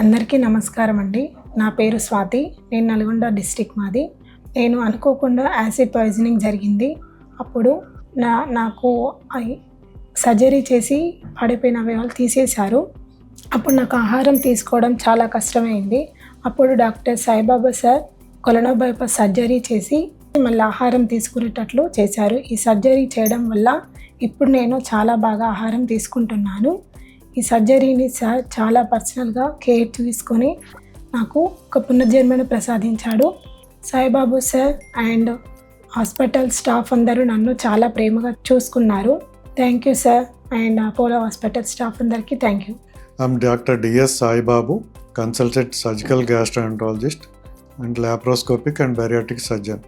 అందరికీ నమస్కారం అండి. నా పేరు స్వాతి. నేను నల్గొండ డిస్ట్రిక్ట్ మాది. నేను అనుకోకుండా యాసిడ్ పాయిజనింగ్ జరిగింది. అప్పుడు నాకు సర్జరీ చేసి పడిపోయిన అవయవాలు తీసేశారు. అప్పుడు నాకు ఆహారం తీసుకోవడం చాలా కష్టమైంది. అప్పుడు డాక్టర్ సాయిబాబా సార్ కొలనో బైపాస్ సర్జరీ చేసి మళ్ళీ ఆహారం తీసుకునేటట్లు చేశారు. ఈ సర్జరీ చేయడం వల్ల ఇప్పుడు నేను చాలా బాగా ఆహారం తీసుకుంటున్నాను. ఈ సర్జరీని సార్ చాలా పర్సనల్గా కేర్ తీసుకొని నాకు ఒక పునర్జన్మను ప్రసాదించాడు. Saibabu sir and hospital staff అందరూ నన్ను చాలా ప్రేమగా చూసుకున్నారు. Thank you sir and Apollo hospital staff అందరికీ thank you. I'm Dr. D.S. Sai Babu, consultant surgical gastroenterologist and laparoscopic and bariatric surgeon,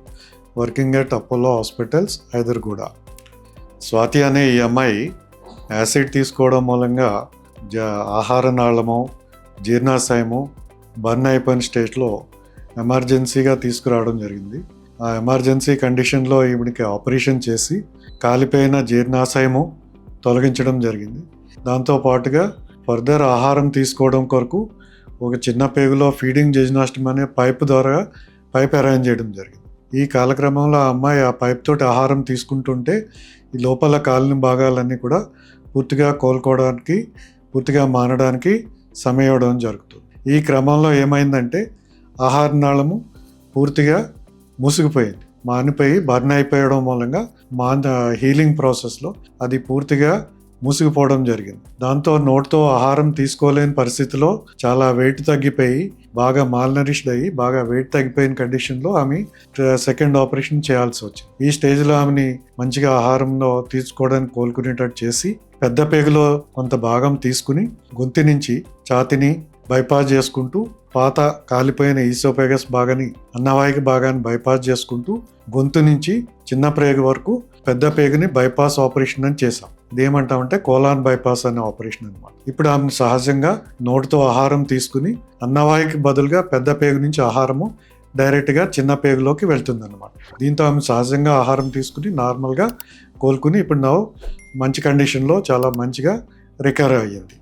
working at Apollo Hospitals, Hyderabad. Swathi అనే ఈ అమ్మాయి acid తీసుకోవడం మూలంగా ఆహార నాళము, జీర్ణాశయము బర్న్ అయిపోయిన స్టేజ్లో ఎమర్జెన్సీగా తీసుకురావడం జరిగింది. ఆ ఎమర్జెన్సీ కండిషన్లో ఈవిడికి ఆపరేషన్ చేసి కాలిపోయిన జీర్ణాశయము తొలగించడం జరిగింది. దాంతోపాటుగా ఫర్దర్ ఆహారం తీసుకోవడం కొరకు ఒక చిన్న పేగులో ఫీడింగ్ జెజునాస్టమ్ అనే పైప్ అరేంజ్ చేయడం జరిగింది. ఈ కాలక్రమంలో ఆ అమ్మాయి ఆ పైప్ తోటి ఆహారం తీసుకుంటుంటే ఈ లోపల కాలిన భాగాలన్నీ కూడా పూర్తిగా కోలుకోవడానికి, పూర్తిగా మానడానికి సమయం ఇవ్వడం జరుగుతుంది. ఈ క్రమంలో ఏమైందంటే ఆహార నాళము పూర్తిగా మూసుకుపోయింది, మానిపోయి బర్న్ అయిపోయడం మూలంగా హీలింగ్ ప్రాసెస్లో అది పూర్తిగా మూసుకుపోవడం జరిగింది. దాంతో నోటితో ఆహారం తీసుకోలేని పరిస్థితిలో చాలా వెయిట్ తగ్గిపోయి బాగా మాల్నరిష్డ్ అయ్యి బాగా వెయిట్ తగ్గిపోయిన కండిషన్లో ఆమె సెకండ్ ఆపరేషన్ చేయాల్సి వచ్చింది. ఈ స్టేజ్లో ఆమెని మంచిగా ఆహారంలో తీసుకోవడానికి కోలుకునేటట్టు చేసి పెద్ద పేగులో కొంత భాగం తీసుకుని గొంతు నుంచి ఛాతిని బైపాస్ చేసుకుంటూ పాత కాలిపోయిన ఈసోఫేగస్ భాగాన్ని, అన్నవాహిక భాగాన్ని బైపాస్ చేసుకుంటూ గొంతు నుంచి చిన్న పేగు వరకు పెద్ద పేగుని బైపాస్ ఆపరేషన్ అని చేసాం. ఇదేమంటామంటే కోలాన్ బైపాస్ అనే ఆపరేషన్ అనమాట. ఇప్పుడు ఆమె సహజంగా నోటితో ఆహారం తీసుకుని అన్నవాహికి బదులుగా పెద్ద పేగు నుంచి ఆహారము డైరెక్ట్గా చిన్న పేగులోకి వెళ్తుంది అనమాట. దీంతో ఆమె సహజంగా ఆహారం తీసుకుని నార్మల్గా కోలుకుని ఇప్పుడు మంచి కండిషన్లో చాలా మంచిగా రికవర్ అయ్యింది.